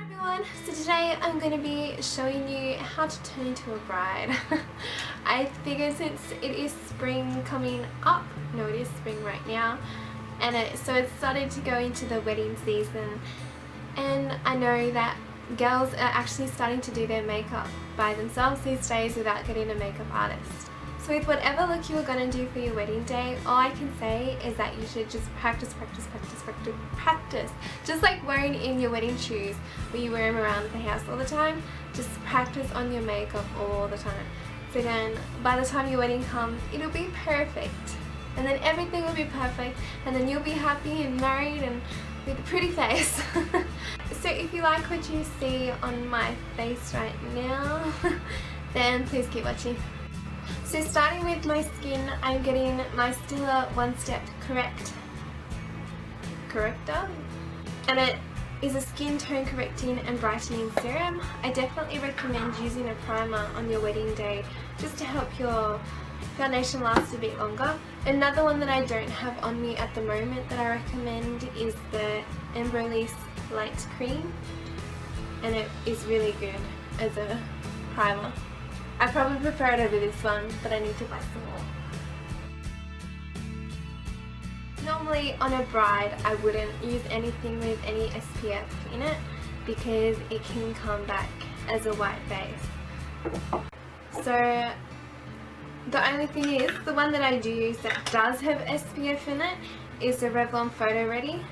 Everyone, so today I'm going to be showing you how to turn into a bride. I figure since it is spring coming up, no it is spring right now, and so it's started to go into the wedding season, and I know that girls are actually starting to do their makeup by themselves these days without getting a makeup artist. So with whatever look you are going to do for your wedding day, all I can say is that you should just practice. Just like wearing in your wedding shoes where you wear them around the house all the time, just practice on your makeup all the time. So then by the time your wedding comes, it'll be perfect. And then everything will be perfect, and then you'll be happy and married and with a pretty face. So if you like what you see on my face right now, then please keep watching. So starting with my skin, I'm getting my Stila One Step Corrector, and it is a skin tone correcting and brightening serum. I definitely recommend using a primer on your wedding day just to help your foundation last a bit longer. Another one that I don't have on me at the moment that I recommend is the Release Light Cream, and it is really good as a primer. I probably prefer it over this one, but I need to buy some more. Normally on a bride I wouldn't use anything with any SPF in it because it can come back as a white face. So the only thing is, the one that I do use that does have SPF in it is the Revlon Photo Ready,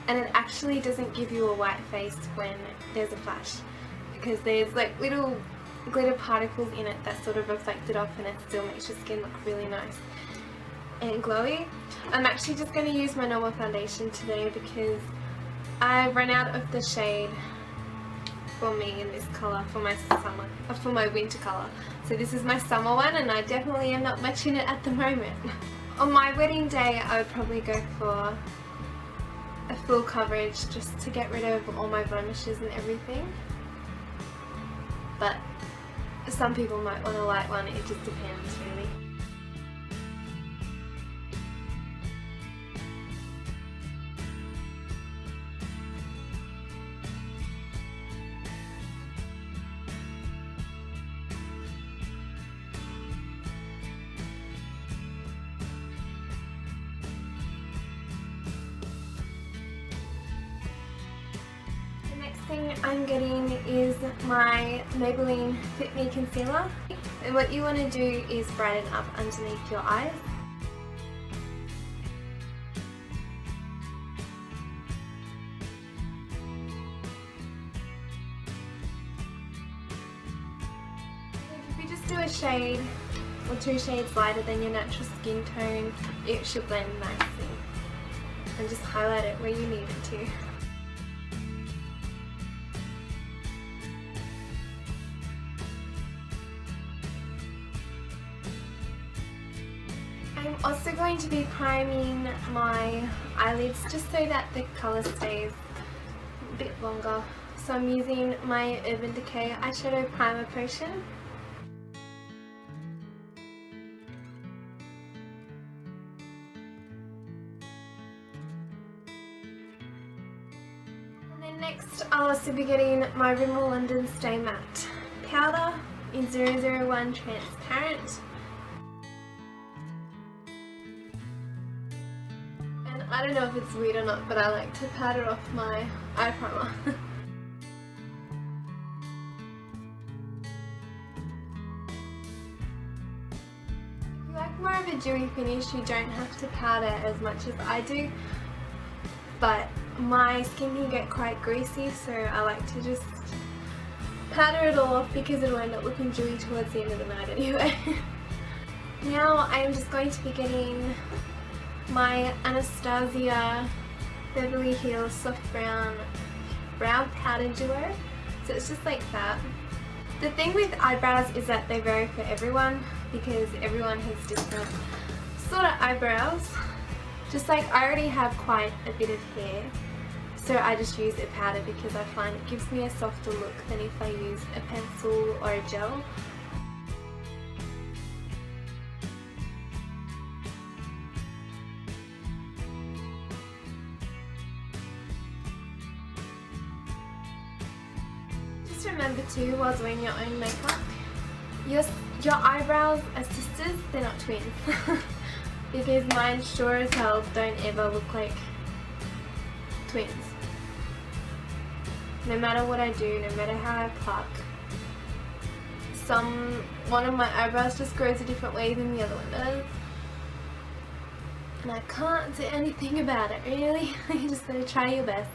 and it actually doesn't give you a white face when there's a flash because there's like little glitter particles in it that sort of reflect it off, and it still makes your skin look really nice and glowy. I'm actually just going to use my normal foundation today because I've run out of the shade for me in this colour for my winter colour. So this is my summer one, and I definitely am not matching it at the moment. On my wedding day I would probably go for a full coverage just to get rid of all my blemishes and everything. But some people might want a light one, it just depends really. Thing I'm getting is my Maybelline Fit Me Concealer, and what you want to do is brighten up underneath your eyes. If you just do a shade or 2 shades lighter than your natural skin tone, it should blend nicely, and just highlight it where you need it to. I'm also going to be priming my eyelids just so that the colour stays a bit longer. So I'm using my Urban Decay eyeshadow primer potion. And then next I'll also be getting my Rimmel London Stay Matte powder in 001 Transparent. I don't know if it's weird or not, but I like to powder off my eye primer. If you like more of a dewy finish, you don't have to powder as much as I do, but my skin can get quite greasy, so I like to just powder it all off because it'll end up looking dewy towards the end of the night anyway. Now I'm just going to be getting my Anastasia Beverly Hills Soft Brown Brow Powder Duo. So it's just like that. The thing with eyebrows is that they vary for everyone because everyone has different sort of eyebrows. Just like I already have quite a bit of hair, so I just use a powder because I find it gives me a softer look than if I use a pencil or a gel. just remember too, while doing your own makeup, your eyebrows are sisters, they're not twins. Because mine sure as hell don't ever look like twins. No matter what I do, no matter how I pluck, one of my eyebrows just grows a different way than the other one does. And I can't do anything about it, really. You just gotta try your best.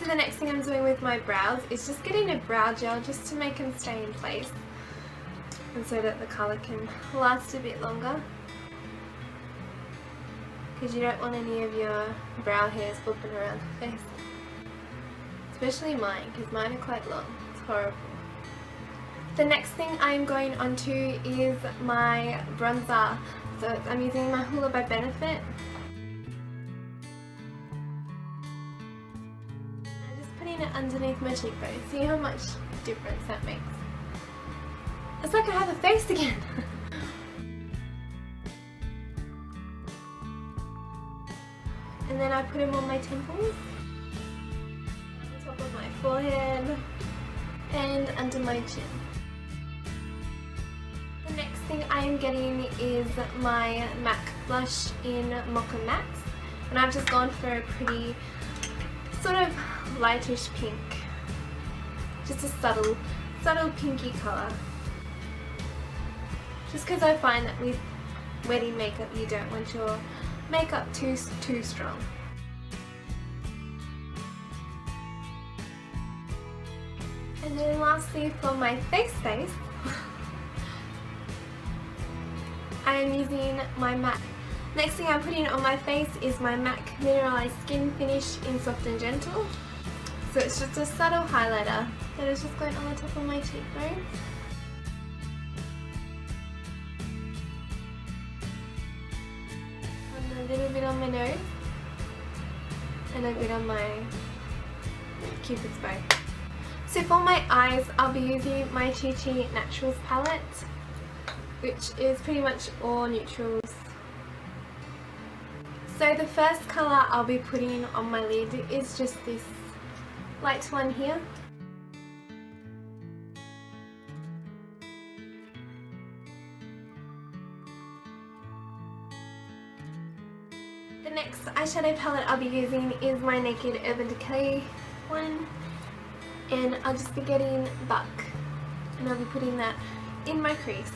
So the next thing I'm doing with my brows is just getting a brow gel just to make them stay in place. And so that the colour can last a bit longer. Because you don't want any of your brow hairs flipping around the face. Especially mine, because mine are quite long. It's horrible. The next thing I'm going on to is my bronzer. So I'm using my Hoola by Benefit. I'm just putting it underneath my cheekbone. See how much difference that makes. It's like I have a face again. And then I put them on my temples, on the top of my forehead, and under my chin. The next thing I am getting is my MAC blush in Mocha Max, and I've just gone for a pretty sort of lightish pink, just a subtle pinky colour. Just because I find that with wedding makeup you don't want your makeup too strong. And then lastly, for my face, I am using my MAC. Next thing I'm putting on my face is my MAC Mineralized Skin Finish in Soft and Gentle. So it's just a subtle highlighter that is just going on the top of my cheekbone. A little bit on my nose and a bit on my cupid's bow. So for my eyes, I'll be using my Chi Chi Naturals palette, which is pretty much all neutrals. So the first colour I'll be putting on my lid is just this light one here. The next eyeshadow palette I'll be using is my Naked Urban Decay one, and I'll just be getting Buck, and I'll be putting that in my crease.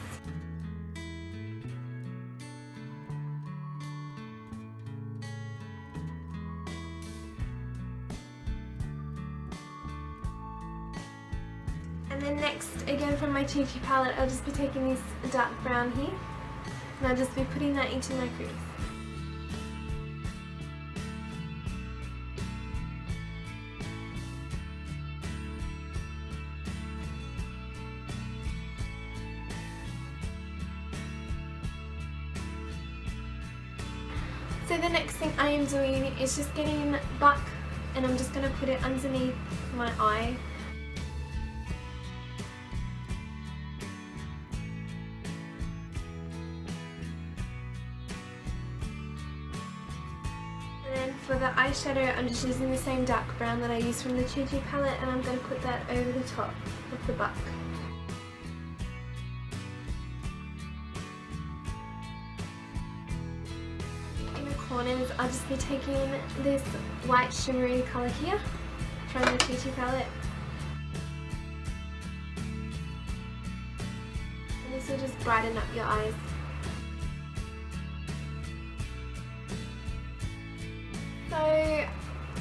And then next, again from my Chi Chi palette, I'll just be taking this dark brown here, and I'll just be putting that into my crease. So the next thing I am doing is just getting Buck, and I'm just going to put it underneath my eye. And then for the eyeshadow, I'm just using the same dark brown that I used from the Chi Chi palette, and I'm going to put that over the top of the Buck. Corners, I'll just be taking this white shimmery colour here from the Chi Chi palette, and this will just brighten up your eyes. So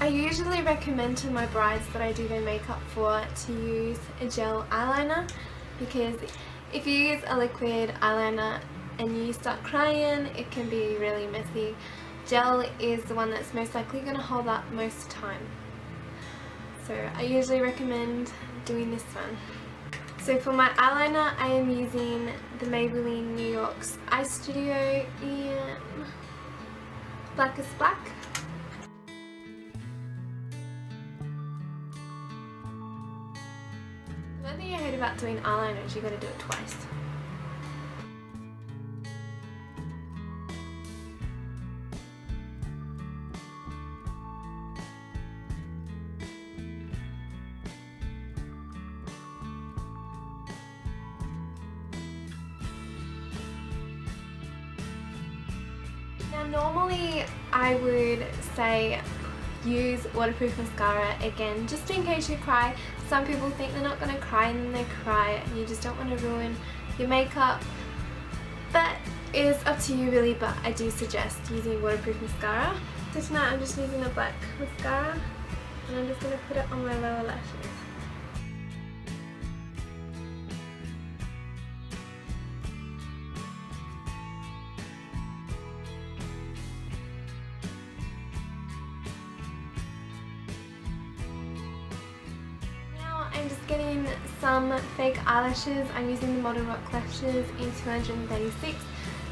I usually recommend to my brides that I do their makeup for to use a gel eyeliner, because if you use a liquid eyeliner and you start crying, it can be really messy. Gel is the one that's most likely going to hold up most of the time. So I usually recommend doing this one. So for my eyeliner, I am using the Maybelline New York's Eye Studio in Blackest Black. One thing I hate about doing eyeliner is you got to do it twice. Now normally I would say use waterproof mascara again just in case you cry. Some people think they're not going to cry and then they cry and you just don't want to ruin your makeup. That is up to you really, but I do suggest using waterproof mascara. So tonight I'm just using a black mascara and I'm just going to put it on my lower lashes. I'm just getting some fake eyelashes. I'm using the Modern Rock Lashes in 236.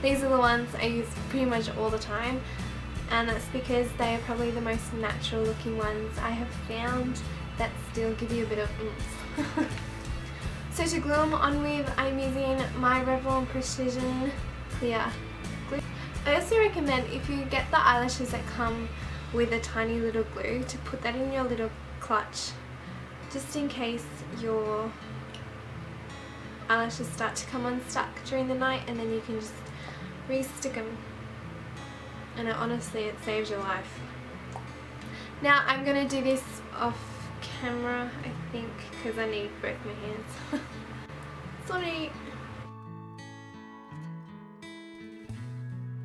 These are the ones I use pretty much all the time, and that's because they are probably the most natural looking ones I have found that still give you a bit of oomph. So to glue them on with, I'm using my Revlon Precision Clear Glue. I also recommend, if you get the eyelashes that come with a tiny little glue, to put that in your little clutch, just in case your eyelashes start to come unstuck during the night, and then you can just re-stick them, and honestly it saves your life. Now I'm going to do this off camera I think, because I need both my hands. Sorry.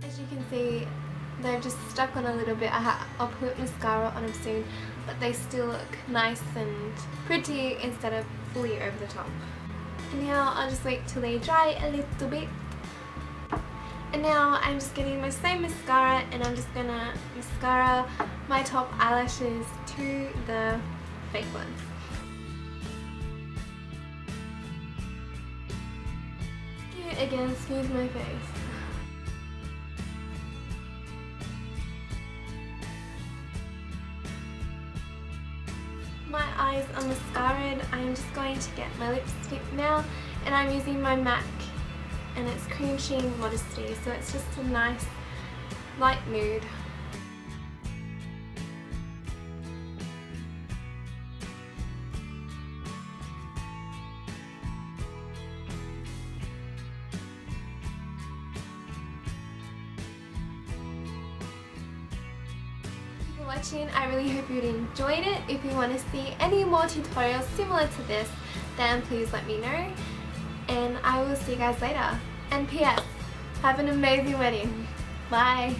As you can see, they're just stuck on a little bit. I'll put mascara on them soon, but they still look nice and pretty instead of fully over the top. And now I'll just wait till they dry a little bit. And now I'm just getting my same mascara, and I'm just gonna mascara my top eyelashes to the fake ones. Again, excuse my face. My eyes are mascaraed. I'm just going to get my lipstick now, and I'm using my MAC, and it's Cream Sheen Modesty, so it's just a nice light nude. Watching. I really hope you enjoyed it. If you want to see any more tutorials similar to this, then please let me know, and I will see you guys later. And PS, have an amazing wedding. Bye.